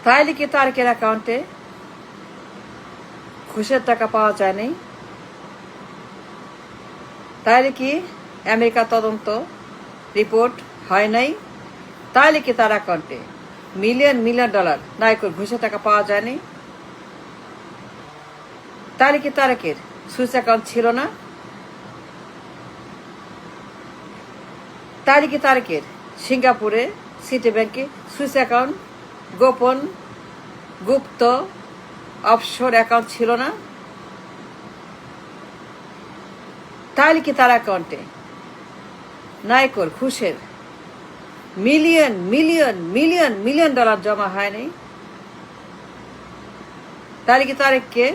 তাইলে কি তারেকের অ্যাকাউন্টে ঘুষের টাকা পাওয়া যায়নি? তাইলে কি আমেরিকা তদন্ত রিপোর্ট হয় নাই? তাইলে কি তার অ্যাকাউন্টে মিলিয়ন মিলিয়ন ডলার নায়কের ঘুষের টাকা পাওয়া যায়নি? তাইলে কি তারেকের সুইস অ্যাকাউন্ট ছিল না? তাইলে কি তারেকের সিঙ্গাপুরে সিটি ব্যাংকে সুইস অ্যাকাউন্ট, গোপন গুপ্ত অফশোর অ্যাকাউন্ট ছিল না? তাহলে কি তার অ্যাকাউন্টে নায়কর ঘুষের million million million million dollar জমা হয়নি? তাহলে কি তারেককে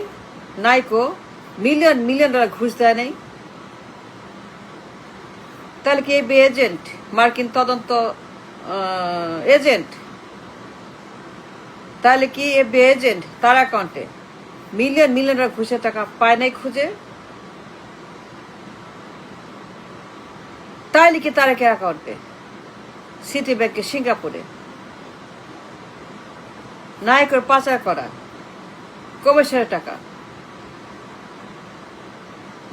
নায়কো মিলিয়ন মিলিয়ন ডলার ঘুষ দেয় নাই? তাহলে কি এফবিআই এজেন্ট, মার্কিন তদন্ত এজেন্ট, তাহলে কি এফবিআই এজেন্ট তার অ্যাকাউন্টে মিলিয়ন মিলিয়ন ডলার ঘুষের টাকা পায় নাই খুঁজে? তাইলে কি তারেকের অ্যাকাউন্টে সিটি ব্যাংকে সিঙ্গাপুরে নায়কের পাচার করা কমিশনের টাকা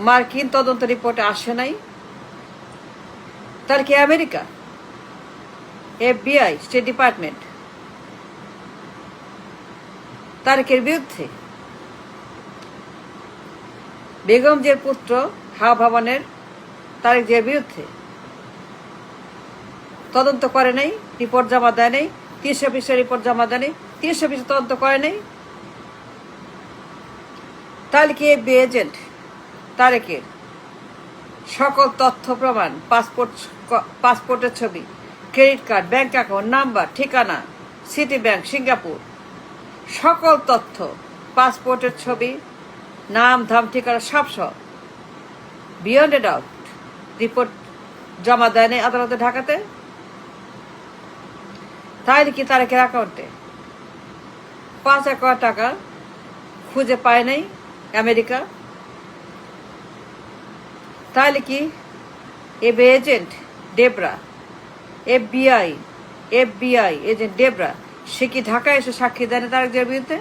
মার্কিন তদন্ত রিপোর্টে আসে নাই? তাহলে কি আমেরিকা এফবিআই স্টেট ডিপার্টমেন্ট তারেকের বিরুদ্ধে বেগম জিয়ার পুত্র হাওয়া ভবনের তারেক জিয়ার বিরুদ্ধে তদন্ত করে নাই, রিপোর্ট জমা দেয় নাই, 300 পৃষ্ঠার রিপোর্ট জমা দেয় নাই, 300 পৃষ্ঠা তদন্ত করে নাই? তাহলে কি এফবিআই এজেন্ট তারেকের সকল তথ্য প্রমাণ, পাসপোর্টের ছবি, credit card, bank account number, ঠিকানা, সিটি ব্যাংক সিঙ্গাপুর, সকল তথ্য, পাসপোর্টের ছবি, নাম ধাম ঠিকানা সব সব বিয়ন্ড এ ডাউট রিপোর্ট জমা দেয় নাই আদালতে ঢাকাতে? তাইলে কি তারেকের অ্যাকাউন্টে 5 কোটি টাকা খুঁজে পায় নাই আমেরিকা? তাহলে কি FBI agent Debra, FBI agent Debra, সে কি ঢাকায় এসে সাক্ষী দেয় না তারেক জিয়ার বিরুদ্ধে?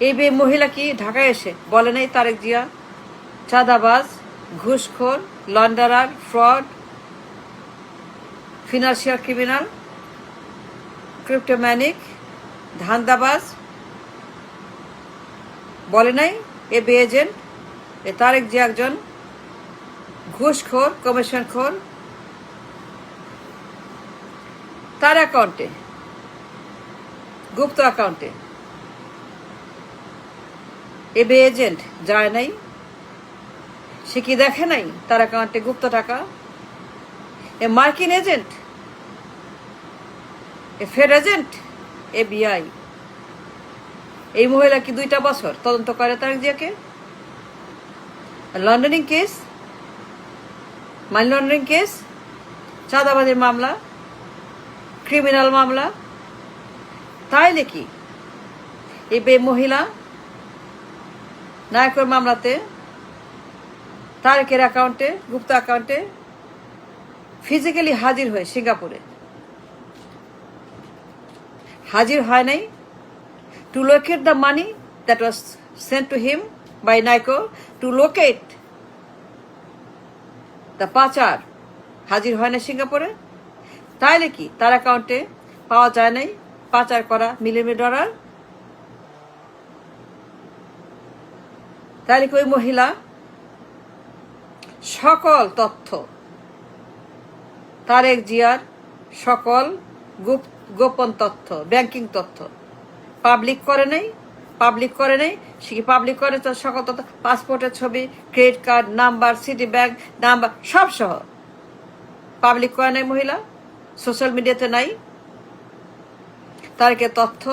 এই মহিলা কি ঢাকায় এসে বলে নাই তারেক জিয়া চাঁদাবাজ, ঘুষখোর, লন্ডারার, ফ্রড, ফিনান্সিয়াল ক্রিমিনাল, ক্রিপ্টোম্যানিক, ধান্দাবাজ? বলে নাই এফবিআই এজেন্ট তারেক জিয়া একজন ঘুষখোর, কমিশনখোর? তার অ্যাকাউন্টে, গুপ্ত অ্যাকাউন্টে এফবিআই এজেন্ট যায় নাই? সে কি দেখে নাই তার অ্যাকাউন্টে গুপ্ত টাকা? মার্কিন এজেন্ট, ফেড এজেন্ট এফবিআই, এই মহিলা কি 2টা বছর তদন্ত করে তারেক জিয়াকে? লন্ডনিং কেস, মানি লন্ডারিং কেস, চাঁদাবাজির মামলা, ক্রিমিনাল মামলা। তাইলে কি এই মহিলা নায়কের মামলাতে তারেকের অ্যাকাউন্টে, গুপ্ত অ্যাকাউন্টে ফিজিক্যালি হাজির হয়ে সিঙ্গাপুরে হাজির হয় নাই to locate the money that was sent to him by Niko, to locate the পাচার, হাজির হয় না সিঙ্গাপুরে? তাইলে কি তার অ্যাকাউন্টে পাওয়া যায় নাই পাচার করা মিলিয়ন ডলার? তাহলে কি ওই মহিলা সকল তথ্য, তারেক জিয়ার সকল গোপন তথ্য, ব্যাংকিং তথ্য পাবলিক করে নাই? সে কি পাবলিক করে তার সকল তথ্য, পাসপোর্টের ছবি, credit card number, city bank number সব সহ পাবলিক করে নাই মহিলা? সোশ্যাল মিডিয়াতে নাই তারেকের তথ্য?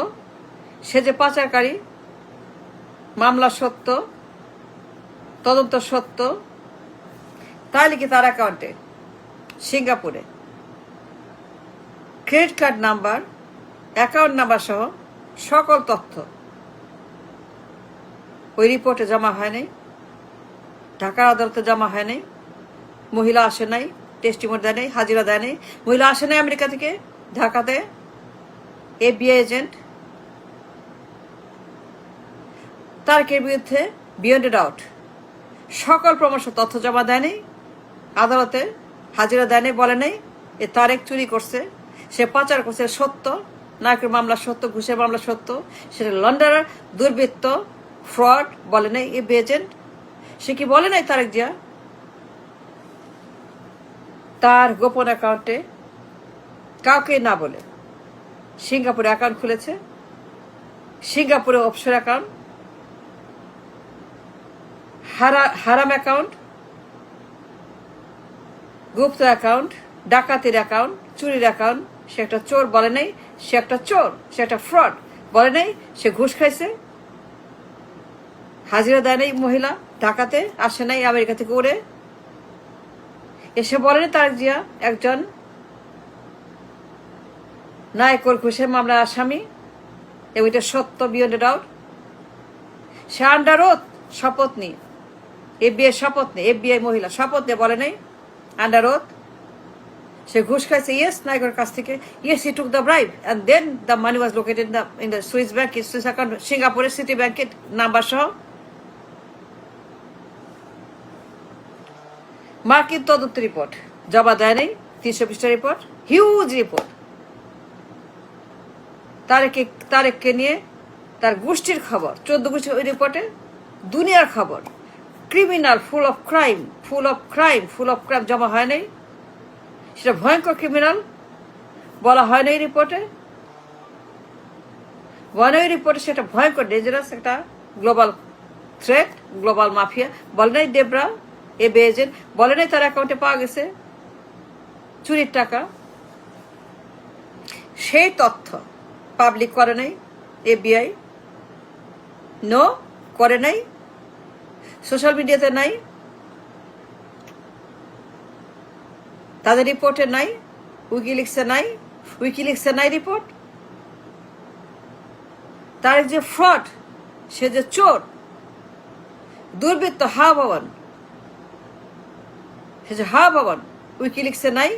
সে যে পাচারকারী, মামলা সত্য, তদন্ত সত্য। তাহলে কি তার অ্যাকাউন্টে সিঙ্গাপুরে credit card number, account number সহ সকল তথ্য ওই রিপোর্টে জমা হয় নাই, ঢাকার আদালতে জমা হয় নাই? মহিলা আসে নাই, টেস্টিমোনি দেয় নাই, হাজিরা দেয় নাই, মহিলা আসে নাই আমেরিকা থেকে, ঢাকাতে এফবিআই এজেন্ট তারেকের বিরুদ্ধে বিয়ন্ড ডাউট সকল প্রমাণ তথ্য জমা দেয়নি, আদালতে হাজিরা দেয়নি, বলে নেই এ তারেক চুরি করছে, সে পাচার করছে, সত্য নায়কের মামলা সত্য, ঘুষের মামলা সত্য, সেটা লন্ডার দুর্বৃত্ত ফ্রড, বলে নেই এফবিআই এজেন্ট। সে কি বলে নাই তারেক জিয়া তার গোপন অ্যাকাউন্টে কাউকে না বলে সিঙ্গাপুরে অ্যাকাউন্ট খুলেছে, সিঙ্গাপুরে অফশোর অ্যাকাউন্ট, হারাম অ্যাকাউন্ট, গুপ্ত অ্যাকাউন্ট, ডাকাতির অ্যাকাউন্ট, চুরির অ্যাকাউন্ট। সে একটা চোর, বলে নাই সে একটা চোর, সে একটা ফ্রড, বলে নাই সে ঘুষ খাইছে, হাজিরা দেয় নাই মহিলা, ঢাকাতে আসে নাই আমেরিকা থেকে উড়ে এসে, বলেনি তারেক জিয়া একজন নায়কর ঘুষের মামলার আসামি এবং এটা সত্য বিয়ন্ড ডাউট। সে আন্ডার ওথ শপথ নিয়ে, এফবিআই শপথ নেই, এফবিআই মহিলা শপথ নিয়ে বলে নেই আন্ডার ওথ সে ঘুষ খাইছে, ইয়েস নায়কের কাছ থেকে, yes he took the bribe and then the money was located in the Swiss bank, Swiss account, সিঙ্গাপুরের সিটি ব্যাংকের নাম্বার সহ। মার্কিন তদন্ত রিপোর্ট জমা দেয় নাই, 300 পৃষ্ঠা রিপোর্ট, হিউজ রিপোর্ট। তারেককে নিয়ে তার গোষ্ঠীর খবর, 14 গোষ্ঠী ওই রিপোর্টে, দুনিয়ার খবর, ক্রিমিনাল, ফুল অফ ক্রাইম জমা হয় নাই, সেটা ভয়ঙ্কর ক্রিমিনাল বলা হয় না এই রিপোর্টে, সেটা ভয়ঙ্কর ডেঞ্জারাস একটা গ্লোবাল থ্রেট, গ্লোবাল মাফিয়া, বলে নাই ডেবরা এফবিআই এজেন্ট, বলে নাই তার অ্যাকাউন্টে পাওয়া গেছে চুরির টাকা। সেই তথ্য পাবলিক করে নাই এফবিআই, নো করে নাই, সোশ্যাল মিডিয়াতে নাই, তাদের রিপোর্টে নাই, উইকিলিক্সে নাই রিপোর্ট। তার যে ফ্রড, সে যে চোর, দুর্বৃত্ত, ভবন, সে যে ভবন, উইকিলিক্সে নাই,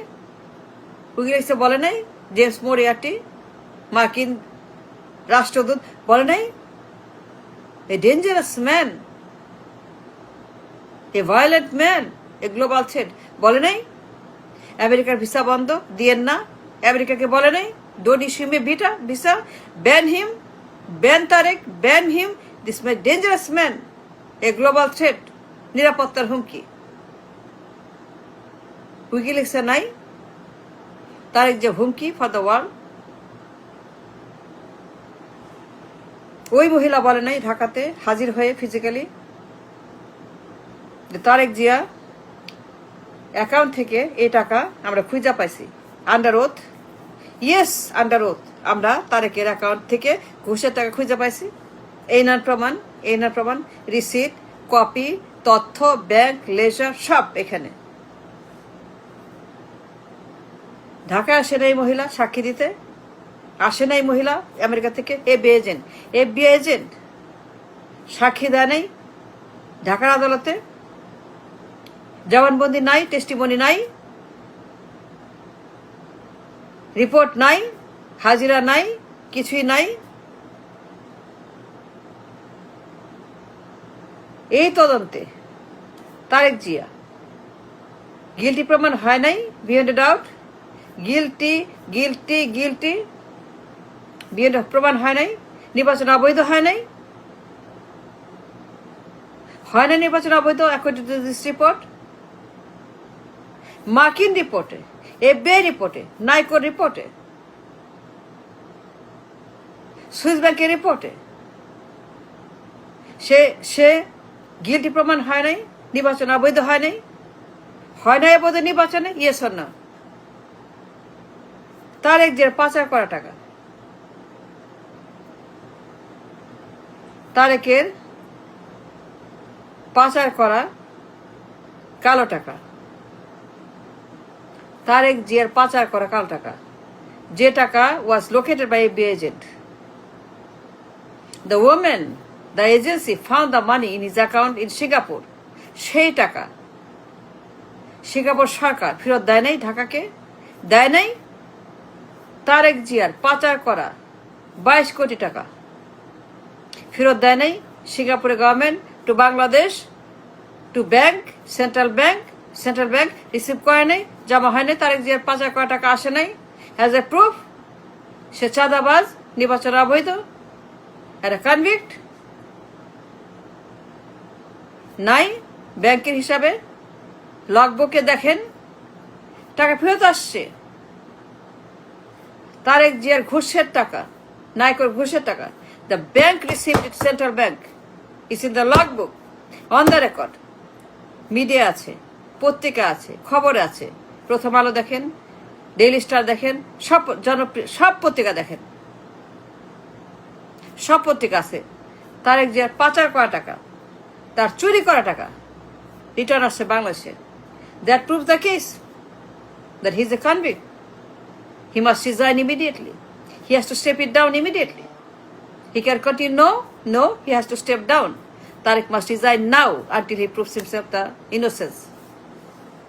উইকিলিক্সে বলে নাই জেমস মোরিয়ার্টি মার্কিন রাষ্ট্রদূত, বলে নাই a dangerous man, A violent man, a global threat, বলে নাই আমেরিকার ভিসা বন্ধ দিয়েন না, আমেরিকাকে বলে নাই don't issue me visa, ban Tarek, ban him, this man dangerous man, a global threat, নিরাপত্তার হুমকি। উইকিলিক্সে নাই তারেক যে হুমকি ফর দ্য ওয়ার্ল্ড। ওই মহিলা বলে নাই ঢাকাতে হাজির হয়ে ফিজিক্যালি তারেক জিয়া অ্যাকাউন্ট থেকে এই টাকা আমরা খুঁজে পাইছি, under oath, yes under oath, আমরা তারেকের অ্যাকাউন্ট থেকে ঘুষের টাকা খুঁজে পাইছি, এই নার প্রমাণ, রিসিট, কপি, তথ্য, ব্যাংক, লেজার সব এখানে। ঢাকায় আসে নাই মহিলা সাক্ষী দিতে, আসে নাই মহিলা আমেরিকা থেকে, এফবিআই এজেন্ট সাক্ষী দেয় নাই ঢাকার আদালতে, জবানবন্দি নাই, টেস্টিমনি নাই, রিপোর্ট নাই, হাজিরা নাই, কিছুই নাই। এই তদন্তে তারেক জিয়া গিলটি প্রমাণ হয় নাই, বিয়ন্ড ডাউট, গিলটি বিয়ন্ড প্রমাণ হয় নাই, নির্বাচন অবৈধ হয় নাই, নির্বাচন অবৈধ অ্যাকর্ডিং টু দিস রিপোর্ট। মার্কিন রিপোর্টে, এফবিআই রিপোর্টে, নাইকোর রিপোর্টে, সুইস ব্যাংকের রিপোর্টে সে গিলটি প্রমাণ হয় নাই, নির্বাচন অবৈধ হয় নাই, অবৈধ নির্বাচনে, ইয়েস অর না। তারেক জিয়ার পাচার করা টাকা, তারেকের পাচার করা কালো টাকা, তারেক জিয়ার পাচার করা কালো টাকা, যে টাকা was located by FBI agent. The woman, the agency found the money in his account in Singapore. সেই টাকা সিঙ্গাপুর সরকার ফেরত দেয় নাই, ঢাকাকে দেয় নাই, তারেক জিয়ার পাচার করা 22 কোটি টাকা ফেরত দেয় নাই সিঙ্গাপুরে government to Bangladesh to bank central bank receive করে নাই, জমা হয় নাই। তারেক জিয়ার পাচার করা টাকা আসে নাই। হ্যাজ এ প্রুফ সে চাঁদাবাজ, নির্বাচন অবৈধ, একটা কনভিক্ট নাই ব্যাংকের হিসাবে। লগবুকে দেখেন টাকা ফেরত আসছে। তারেক জিয়ার ঘুষের টাকা, নায়কর ঘুষের টাকা। The bank received it, central bank is in the logbook, on the record. Media আছে, পত্রিকা আছে, খবর আছে। প্রথম আলো দেখেন, ডেইলি স্টার দেখেন, সব জনপ্রিয় সব পত্রিকা দেখেন, সব পত্রিকা আছে। তারেক জিয়ার পাচার করা টাকা, তার চুরি করা টাকা রিটার্ন আসছে বাংলাদেশে। That prove the case that he is a convict. He must resign immediately. He has to step it down immediately. He can continue. No, he has to step down. Tariq must resign now until he proves himself the innocence.